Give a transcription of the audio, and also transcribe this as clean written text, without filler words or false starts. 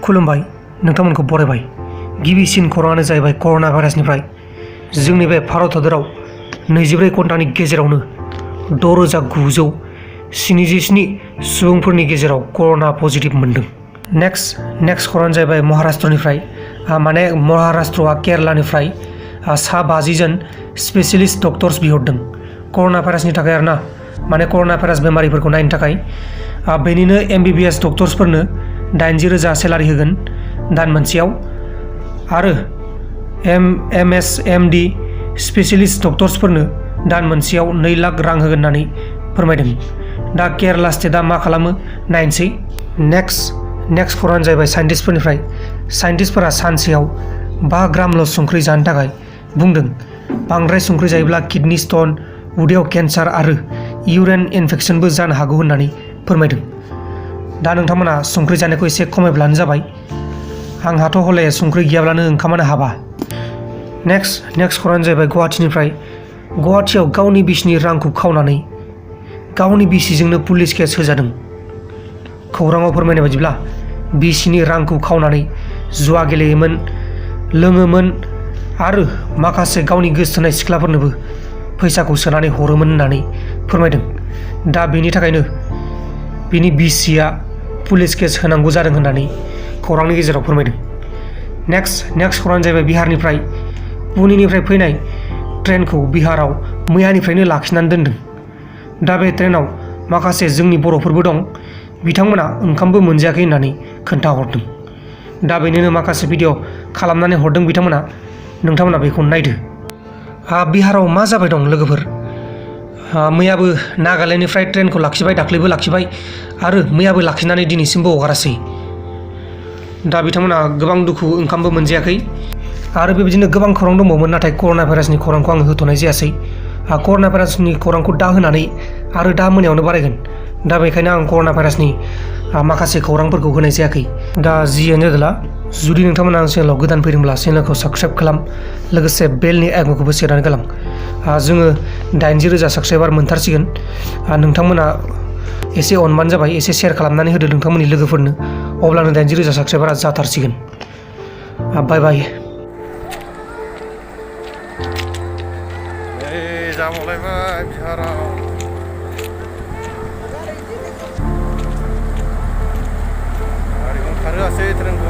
खुलुमबाय नोंथांमोनखौ बरायबाय। गिबिसिन खौराङानो जाहैबाय कर'ना भाइरासनिफ्राय जोंनि बे भारत हादराव 24 घन्टानि गेजेरावनो 6,977 सुबुंफोरनि गेजेराव कर'ना पजिटिभ मोन्दों। नेक्स्ट खौराङानो जाहैबाय महाराष्ट्रनिफ्राय माने महाराष्ट्रआ केरालानिफ्राय 50 जन स्पेसियलिस्ट डक्टर्स बिहरदों कर'ना भाइरासनि थाखाय आरोना, माने कर'ना भाइरास बेमारिफोरखौ नायनो थाखाय। बेनिनो MBBS डक्टर्सफोरनो 80,000 सेलारि होगोन दान मोनसेयाव, आरो MSMD स्पेसियलिस्ट डक्टर्सफोरनो दान मोनसेयाव 2 लाख रां होगोन होननानै फोरमायदों। दा केराला स्टेटआ मा खालामो नायनोसै। नेक्स्ट खौराङानो जाहैबाय साइन्टिस्टफोरनिफ्राय। साइन्टिस्टफोरा सानसेयाव 5 ग्रामल' संख्रि जानो थाखाय बुंदों। बांद्राय संख्रि जायोब्ला किडनि स्टन, उदैयाव केन्सार आरो इउरिन इनफेक्सनबो जानो हागौ होननानै फोरमायदों। दा नोंथांमोना संख्रि जानायखौ एसे खमायब्लानो जाबाय। आंहाथ' हले संख्रि गैयाब्लानो ओंखामानो हाबा। नेक्स्ट खौराङानो जाहैबाय गुवाहाटीनिफ्राय। गुवाहाटीयाव गावनि बिसिनि रांखौ खावनानै गावनि बिसिजोंनो पुलिस केस होजादों। खौराङाव फोरमायनाय बायदिब्ला बिसिनि रांखौ खावनानै जुवा गेलेयोमोन, लोङोमोन आरो माखासे गावनि गोसो थोनाय सिख्लाफोरनोबो फैसाखौ सोनानै हरोमोन होननानै फोरमायदों। दा बेनि थाखायनो बिनि बिसिया पुलिस केस होनांगौ जादों होननानै खौरांनि गेजेराव फोरमायदों। नेक्स्ट खौराङानो जाहैबाय बिहारनिफ्राय। पुनेनिफ्राय फैनाय ट्रेनखौ बिहाराव मैयानिफ्रायनो लाखिनानै दोनदों। दा बे ट्रेनाव माखासे जोंनि बर'फोरबो दं, बिथांमोना ओंखामबो मोनजायाखै होननानै खोन्थाहरदों। दा बेनिनो माखासे भिडिअ खालामनानै हरदों बिथांमोना, नोंथांमोना बेखौ नायदो। बिहाराव मा जाबाय दं लोगोफोर? मैयाबो नागालेण्डनिफ्राय ट्रेनखौ लाखिबाय, दाख्लैबो लाखिबाय आरो मैयाबो लाखिनानै दिनैसिमबो हगारासै। दा बिथांमोना गोबां दुखु, ओंखामबो मोनजायाखै। आरो बेबायदिनो गोबां खौरां दंबावोमोन, नाथाय कर'ना भाइरासनि खौरांखौ आं होथ'नाय जायासै। कर'ना भाइरासनि खौरांखौ दा होनानै आरो दा मोनायावनो बारायगोन। दा बेखायनो आं कर'ना भाइरासनि माखासे खौरांफोरखौ होनाय जायाखै। दा जियानो जादोला, जुदि नोंथांमोना आं चेनेलाव गोदान फैदोंब्ला चेनेलखौ साबस्क्राइब खालाम, लोगोसे बेलनि आइकनखौबो सेरनानै गालां। जोङो 80,000 साबस्क्राइबार मोनथारसिगोन। नोंथांमोना एसे अनबानो जाबाय, एसे सेयार खालामनानै होदो नोंथांमोननि लोगोफोरनो, अब्लानो 80,000 साबस्क्राइबारा जाथारसिगोन। बाय बाय। जाबावलायबाय बिहाराव। गारिखौनो खारहोआसै ट्रेनखौ।